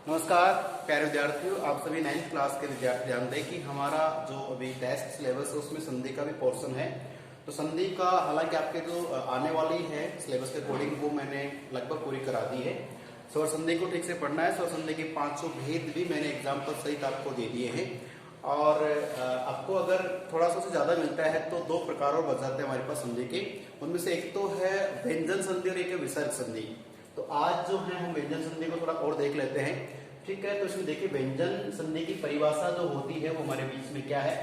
नमस्कार प्यारे विद्यार्थियों, आप सभी 9th क्लास के विद्यार्थी जानते हैं कि हमारा जो अभी टेस्ट सिलेबस है उसमें संधि का भी पोर्शन है। तो संधि का हालांकि आपके जो आने वाली है सिलेबस के अकॉर्डिंग वो मैंने लगभग पूरी करा दी है। स्वर संधि को ठीक से पढ़ना है। स्वर संधि के 500 भेद भी मैंने एग्जाम्पल सहित आपको दे दिए हैं। और आपको अगर थोड़ा सा ज्यादा मिलता है तो दो प्रकार और बच जाते हैं हमारे पास संधि के। उनमें से एक तो है व्यंजन संधि और एक है विसर्ग संधि। तो आज जो है हम व्यंजन संधि को थोड़ा और देख लेते हैं। ठीक है, तो इसमें देखिए व्यंजन संधि की परिभाषा जो होती है वो हमारे बीच में क्या है।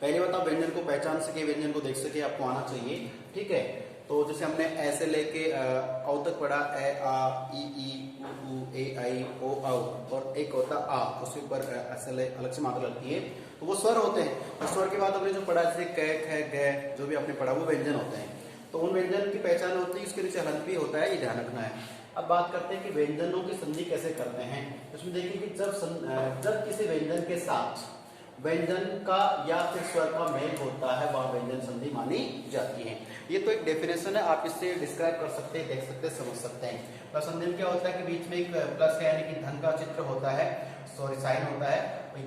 पहली बात, आप व्यंजन को पहचान सके, व्यंजन को देख सके, आपको आना चाहिए। ठीक है, तो जैसे हमने ऐसे लेके औ तक पढ़ा, ए आ ई उ ए आई ओ औ, और एक होता आ, उसके ऊपर ऐसे अलग से मात्रा लगती है, तो वो स्वर होते हैं। और स्वर के बाद हमने जो पढ़ा जैसे क ख ग, जो भी आपने पढ़ा वो व्यंजन होते हैं। तो उन व्यंजन की पहचान होती है, उसके नीचे हलंत भी होता है, ये ध्यान रखना है। अब बात करते हैं कि व्यंजनों की संधि कैसे करते हैं। उसमें देखिए कि जब किसी व्यंजन के साथ व्यंजन का या फिर स्वर का मेल होता है वह व्यंजन संधि मानी जाती है। ये तो एक डेफिनेशन है, आप इससे डिस्क्राइब कर सकते हैं, देख सकते हैं, समझ सकते हैं। प्लस संधि में क्या होता है कि बीच में एक प्लस है, यानी कि धन का चित्र होता है, सॉरी साइन होता है।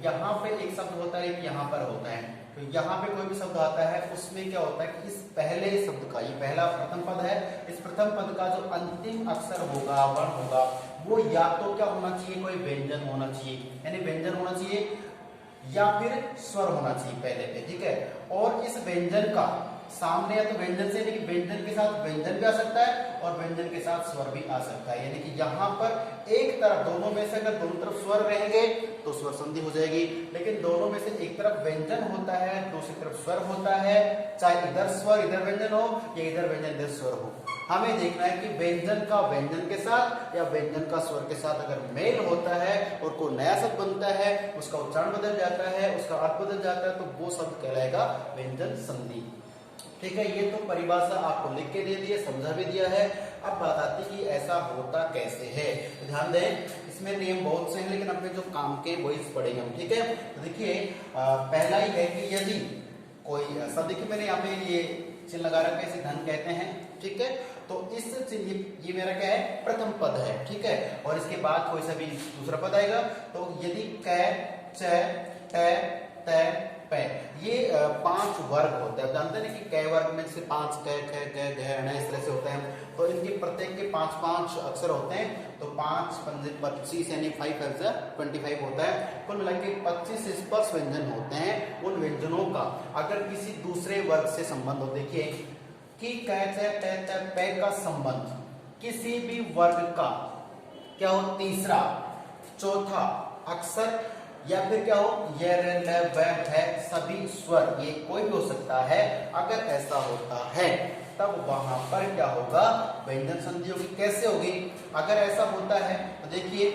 यहाँ पे एक शब्द होता है, एक यहाँ पर होता है। तो यहाँ पे कोई भी शब्द आता है उसमें क्या होता है कि इस पहले शब्द का, ये पहला प्रथम पद है, इस प्रथम पद का जो अंतिम अक्षर होगा, वर्ण होगा, वो या तो क्या होना चाहिए, कोई व्यंजन होना चाहिए, यानी व्यंजन होना चाहिए, या फिर स्वर होना चाहिए पहले पे। ठीक है, और इस व्यंजन का सामने या तो व्यंजन से, यानी कि व्यंजन के साथ व्यंजन भी आ सकता है और व्यंजन के साथ स्वर भी आ सकता है। यानी कि यहाँ पर एक तरफ, दोनों में से अगर दोनों तरफ स्वर रहेंगे तो स्वर संधि हो जाएगी, लेकिन दोनों में से एक तरफ व्यंजन होता है, दूसरी तरफ स्वर होता है, चाहे इधर स्वर इधर व्यंजन हो या इधर व्यंजन इधर स्वर हो, हमें देखना है कि व्यंजन का व्यंजन के साथ या व्यंजन का स्वर के साथ अगर मेल होता है और कोई नया शब्द बनता है, उसका उच्चारण बदल जाता है, उसका अर्थ बदल जाता है, तो वो शब्द कहलाएगा व्यंजन संधि। ठीक है, ये तो परिभाषा आपको लिख के दे दी है, समझा भी दिया है। अब बात आती है कि ऐसा होता कैसे है। तो ध्यान दें, इसमें नियम बहुत से हैं, लेकिन अपने जो काम के वही पढ़ेंगे हम। ठीक है, तो देखिए पहला ही है कि यदि कोई सब, देखिए मैंने यहाँ पे ये चिन्ह लगा रखा है, इसे धन कहते हैं। ठीक है, तो इस चिन्ह, ये मेरा क्या है, प्रथम पद है। ठीक है, और इसके बाद कोई सा भी दूसरा पद आएगा। तो यदि क च ट त पे, ये 5 वर्ग होते हैं। जानते हैं कि क वर्ग में से 5 क ख ग घ ण इस तरह से होते हैं। तो इनके प्रत्येक के 5-5 अक्षर होते हैं। तो 5 पंजे 25, यानी 5 25 होता है। कुल मिला के 25 स्पर्श व्यंजन होते हैं। उन व्यंजनों का अगर किसी दूसरे वर्ग से संबंध हो, देखिए कि क च ट त पे का संबंध किसी भी वर्ग का क्या हो, तीसरा चौथा अक्षर, या फिर क्या हो, य र ल व है, सभी स्वर, ये कोई भी हो सकता है। अगर ऐसा होता है तब वहां पर क्या होगा, व्यंजन संधि होगी। कैसे होगी, अगर ऐसा होता है तो देखिए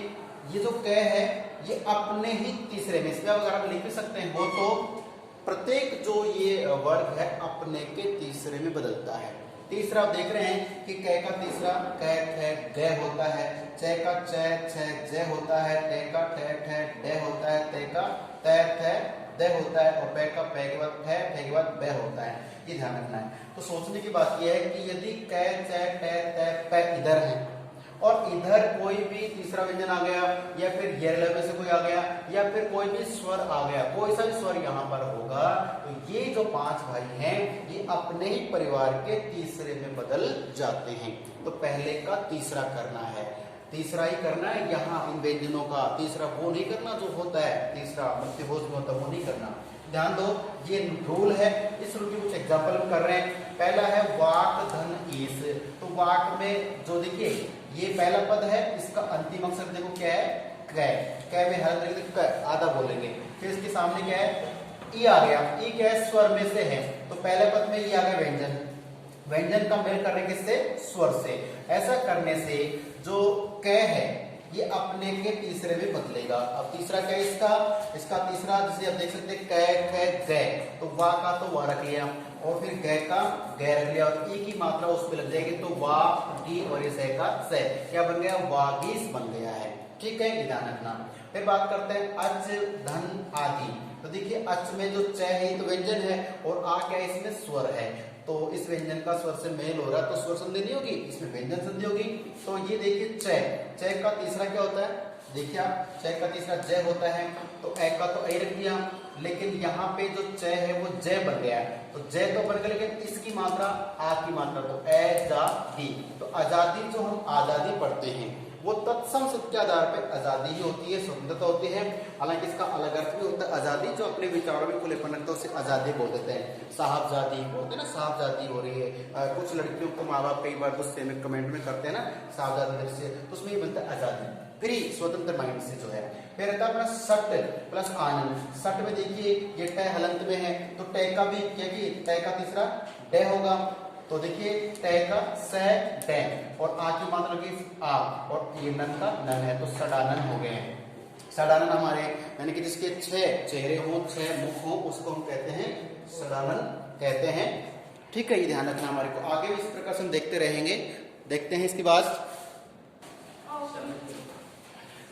ये जो क है ये अपने ही तीसरे में, इसमें अगर आप लिख भी सकते हैं वो, तो प्रत्येक जो ये वर्ग है अपने के तीसरे में बदलता है। तीसरा आप देख रहे हैं कि क का तीसरा क ख ग होता है, च का च छ ज होता है, ट का ठ ठ ड होता है, त का त थ द होता है, और प का प के बाद ठ, ठ के बाद ब होता है। ये ध्यान रखना है। तो सोचने की बात यह है कि यदि क च ट त प इधर है और इधर कोई भी तीसरा व्यंजन आ गया, या फिर ये में से कोई आ गया, या फिर कोई भी स्वर आ गया, कोई सा भी स्वर यहाँ पर होगा, तो ये जो 5 भाई हैं ये अपने ही परिवार के तीसरे में बदल जाते हैं। तो पहले का तीसरा करना है, तीसरा ही करना है यहाँ इन व्यंजनों का। तीसरा वो नहीं करना जो होता है तीसरा मृत्युभोज में होता है, वो नहीं करना। ध्यान दो, ये रूल है। इस रूल के कुछ एग्जाम्पल हम कर रहे हैं। पहला है वाक धन ईस। तो वाक में जो देखिए ये पहला पद है, इसका अंतिम अक्षर देखो क्या है, क। क में हर तरीके से आधा बोलेंगे। फिर इसके सामने क्या है, ई आ गया। ई क्या है, स्वर में से है, तो पहले पद में ये आ गया व्यंजन। व्यंजन का मेल करने किससे, स्वर से। ऐसा करने से जो क है ये अपने के तीसरे में बदलेगा। अब तीसरा क्या है इसका तीसरा, जिसे आप देख सकते हैं क ख ग, तो वा का तो वा रख लिया, और फिर ग का ग रख लिया, और ई की मात्रा उस पर लग जाएगी, तो वा गी, और ये स का स, क्या बन गया, वागीस बन गया है। ठीक है, ध्यान रखना। फिर बात करते हैं अच धन आदि। तो देखिए अच में जो च है तो व्यंजन है, और आ क्या है, इसमें स्वर है। तो इस व्यंजन का स्वर से मेल हो रहा है तो स्वर संधि नहीं होगी, इसमें व्यंजन संधि होगी। तो ये देखिए च का तीसरा क्या होता है, देखिए आप च का तीसरा ज होता है, तो ए का तो ए रख दिया, लेकिन यहाँ पे जो च है वो ज बन गया है, तो ज तो बन गया, लेकिन इसकी मात्रा आ की मात्रा, तो आजादी। तो आजादी जो हम आजादी पढ़ते हैं वो तत्सम सूत्र के आधार पर आजादी ही होती है, स्वतंत्रता होती है। हालांकि इसका अलग अर्थ भी होता है आजादी, जो अपने विचारों में खुलेपन रखता है उसे आजादी बोल देते हैं। साहबजादी बोलते हैं ना, साहबजादी हो रही है। कुछ लड़कियों को माँ बाप कई बार गुस्से में कमेंट में करते हैं ना साहबजादी से, तो उसमें ये बनता है आजादी, फ्री स्वतंत्र माइंड से जो है। फिर रहता है अपना सट प्लस आनंद। सट में देखिए ये ट हलंत में है, तो ट का भी क्या कि ट का तीसरा ड होगा, तो देखिए ट का स ड, और आ की मात्रा की आ, और ये नन का नन है, तो सडानन हो गए हैं। सडानन हमारे यानी कि जिसके 6 चेहरे हों, 6 मुख हों, उसको हम कहते हैं सडानन कहते हैं। ठीक है, ये ध्यान रखना हमारे को। आगे भी इस प्रकार से हम देखते रहेंगे। देखते हैं इसके बाद,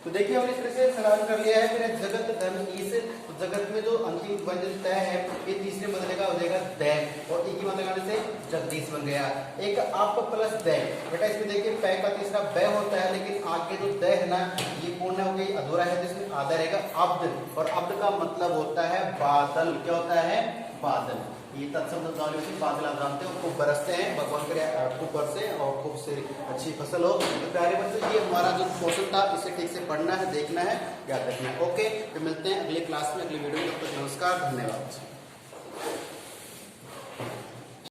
तो देखिए हमने इस तरह से सवाल कर लिया है। फिर जगत धर्म ईस, तो जगत में जो अंतिम व्यंजन तय है ये तीसरे बदलेगा, हो जाएगा दै, और ई की मात्रा करने से जगदीश बन गया। एक अप प्लस दै, बेटा इसमें देखिए पै का तीसरा बै होता है, लेकिन आगे जो दै है ना ये पूर्ण हो गई, अधूरा है, तो इसमें आधा रहेगा अब्द, और अब्द का मतलब होता है बादल। क्या होता है? बादल। ये तत्सम बादल आप जानते हो, खूब बरसते हैं, भगवान करे खूब बरसे और खूब से अच्छी फसल हो। तो प्यारे बच्चों, ये हमारा जो क्वेश्चन था इसे ठीक से पढ़ना है, देखना है, याद रखना है। ओके, तो मिलते हैं अगली क्लास में, अगली वीडियो में। तब तक नमस्कार, धन्यवाद।